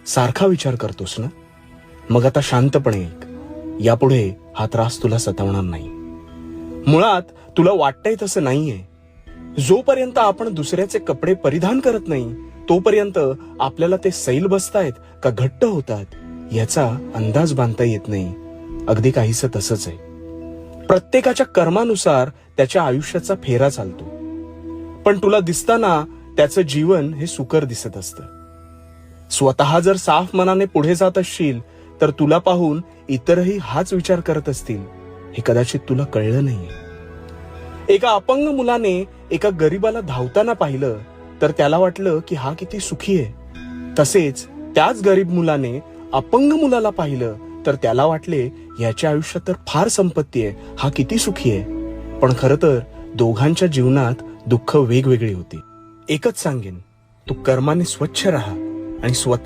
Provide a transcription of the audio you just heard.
सारखा विचार करतोस ना? मग आता शांतपणे ऐक. यापुढे हा त्रास तुला सतावणार नाही. मुळात तुला वाटतंय तसं नाहीये. जोपर्यंत आपण दुसऱ्याचे कपडे परिधान करत नाही तोपर्यंत आपल्याला ते सैल बसतायत का घट्ट होतात याचा अंदाज बांधता येत नाही. अगदी काहीसं तसंच आहे. प्रत्येकाच्या कर्मानुसार त्याच्या आयुष्याचा फेरा चालतो. पण तुला दिसताना त्याचं जीवन हे सुकर दिसत असतं. स्वतः जर साफ मनाने पुढे जात असशील तर तुला पाहून इतरही हाच विचार करत असतील. हे कदाचित तुला कळलं नाहीये. एका अपंग मुलाने एका गरीबाला धावताना पाहिलं तर त्याला वाटलं की हा किती सुखी आहे. तसेच त्याच गरीब मुलाने अपंग मुलाला पाहिलं तर त्याला वाटले याच्या आयुष्यात तर फार संपत्ती आहे, हा किती सुखी आहे. पण खरं तर दोघांच्या जीवनात दुःख वेगवेगळी होती. एकच सांगेन, तू कर्माने स्वच्छ राहा आणि स्वतः